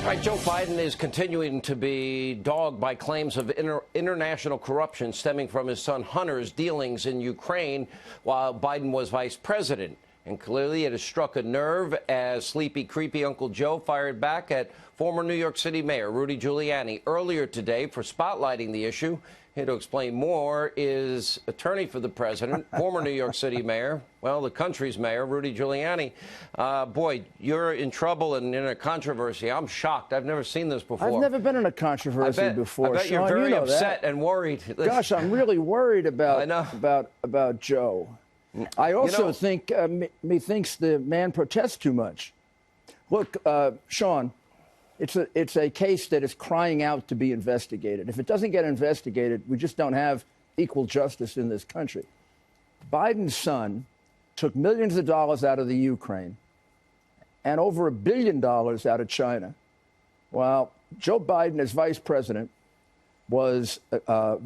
All right, Joe Biden is continuing to be dogged by claims of international corruption stemming from his son Hunter's dealings in Ukraine while Biden was vice president. And clearly it has struck a nerve as sleepy, creepy Uncle Joe fired back at former New York City Mayor Rudy Giuliani earlier today for spotlighting the issue. Here to explain more is attorney for the president, former New York City mayor, well, the country's mayor, Rudy Giuliani. Boy, you're in trouble and in a controversy. I'm shocked. I've never seen this before. I've never been in a controvery before. I bet Sean, you're very upset that. and worried. Gosh, I'm really worried about Joe. I also think methinks the man protests too much. Look, Sean, it's a case that is crying out to be investigated. If it doesn't get investigated, we just don't have equal justice in this country. Biden's son took millions of dollars out of the Ukraine and over $1 billion out of China, while Joe Biden, as vice president, was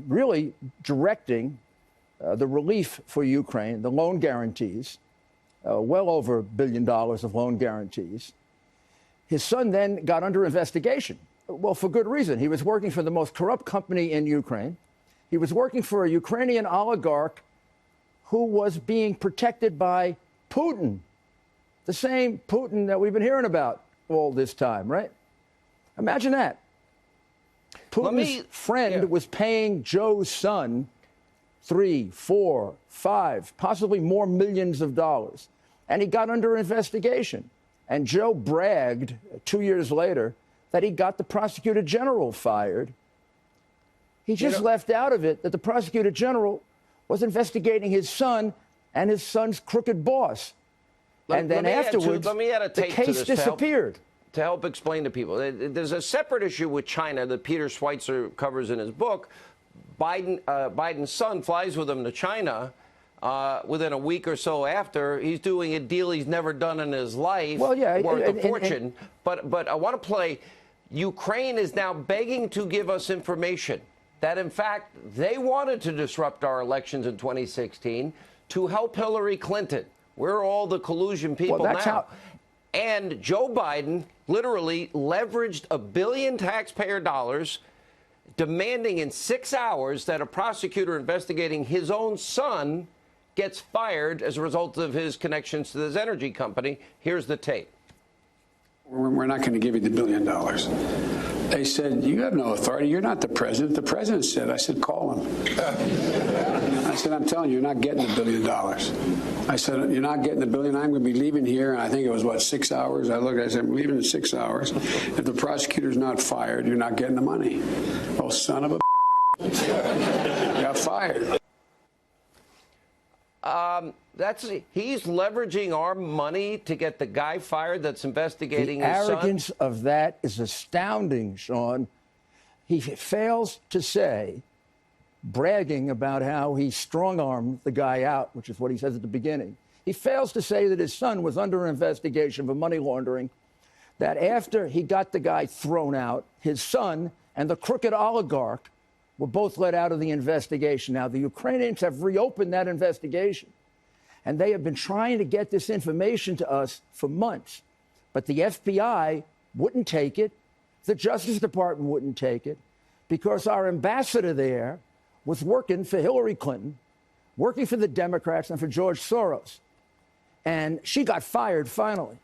really directing the relief for Ukraine, the loan guarantees, well over $1 billion of loan guarantees. His son then got under investigation. Well, for good reason. He was working for the most corrupt company in Ukraine. He was working for a Ukrainian oligarch who was being protected by Putin, the same Putin that we've been hearing about all this time, right? Imagine that. Putin's friend was paying Joe's son 3, 4, 5, possibly more millions of dollars. And he got under investigation. And Joe bragged 2 years later that he got the prosecutor general fired. He just left out of it that the prosecutor general was investigating his son and his son's crooked boss. And then afterwards, the case disappeared. To help explain to people, there's a separate issue with China that Peter Schweitzer covers in his book. Biden's son flies with him to China. Within a week or so after, he's doing a deal he's never done in his life, worth a fortune. But I want to play, Ukraine is now begging to give us information that, in fact, they wanted to disrupt our elections in 2016 to help Hillary Clinton. We're all the collusion people now. And Joe Biden literally leveraged $1 billion taxpayer dollars, demanding in 6 hours that a prosecutor investigating his own son gets fired as a result of his connections to this energy company. Here's the tape. We're not going to give you the $1 billion. They said, you have no authority. You're not the president. The president said, I said, call him. I said, I'm telling you, you're not getting the $1 billion. I said, you're not getting the $1 billion. I'm going to be leaving here. And I think it was, 6 hours? I looked, I said, I'm leaving in 6 hours. If the prosecutor's not fired, you're not getting the money. Oh, son of a got fired. He's leveraging our money to get the guy fired that's investigating his son. The arrogance of that is astounding, Sean. He fails to say, bragging about how he strong-armed the guy out, which is what he says at the beginning. He fails to say that his son was under investigation for money laundering, that after he got the guy thrown out, his son and the crooked oligarch were both let out of the investigation. Now, the Ukrainians have reopened that investigation, and they have been trying to get this information to us for months. But the FBI wouldn't take it. The Justice Department wouldn't take it because our ambassador there was working for Hillary Clinton, working for the Democrats and for George Soros. And she got fired finally,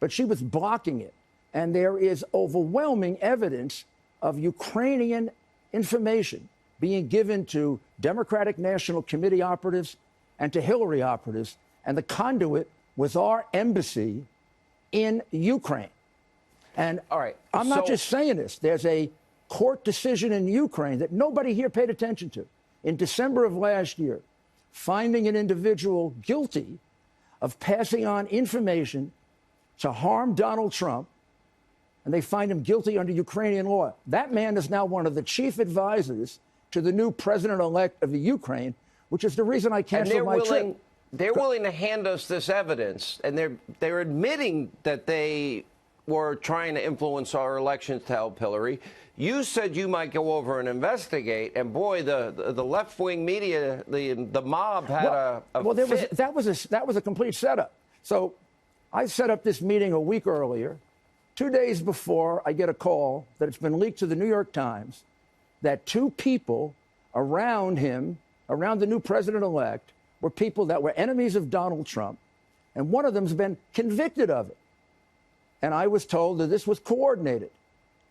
but she was blocking it. And there is overwhelming evidence of Ukrainian information being given to Democratic National Committee operatives and to Hillary operatives, and the conduit was our embassy in Ukraine. And I'm not just saying this. There's a court decision in Ukraine that nobody here paid attention to in December of last year, finding an individual guilty of passing on information to harm Donald Trump, and they find him guilty under Ukrainian law. That man is now one of the chief advisors to the new president-elect of the Ukraine, which is the reason I canceled my trip. They're willing to hand us this evidence, and they're admitting that they were trying to influence our elections to help Hillary. You said you might go over and investigate, and boy, the left-wing media, the mob had a fit. That was a complete setup. So I set up this meeting a week earlier 2 days before, I get a call that it's been leaked to the New York Times that two people around him, around the new president-elect, were people that were enemies of Donald Trump, and one of them's been convicted of it. And I was told that this was coordinated,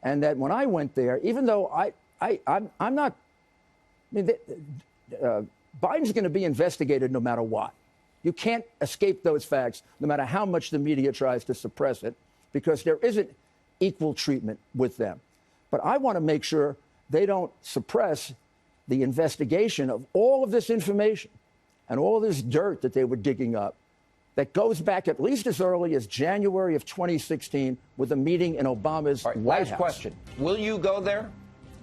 and that when I went there, even though I'm not, I mean, Biden's going to be investigated no matter what. You can't escape those facts, no matter how much the media tries to suppress it, because there isn't equal treatment with them. But I want to make sure they don't suppress the investigation of all of this information and all this dirt that they were digging up that goes back at least as early as January of 2016 with a meeting in Obama's White last House. question. Will you go there?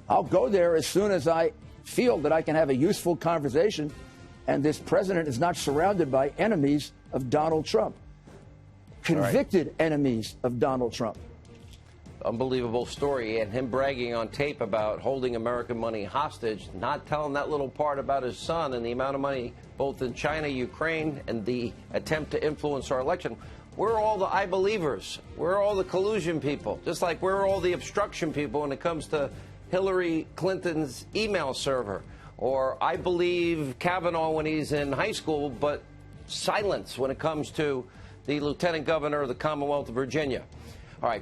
I'll go there as soon as I feel that I can have a useful conversation and this president is not surrounded by enemies of Donald Trump, convicted enemies of Donald Trump. Unbelievable story, and him bragging on tape about holding American money hostage, not telling that little part about his son and the amount of money both in China, Ukraine, and the attempt to influence our election. We're all the I believers. We're all the collusion people, just like we're all the obstruction people when it comes to Hillary Clinton's email server. Or I believe Kavanaugh when he's in high school, but silence when it comes to the lieutenant governor of the Commonwealth of Virginia. All right.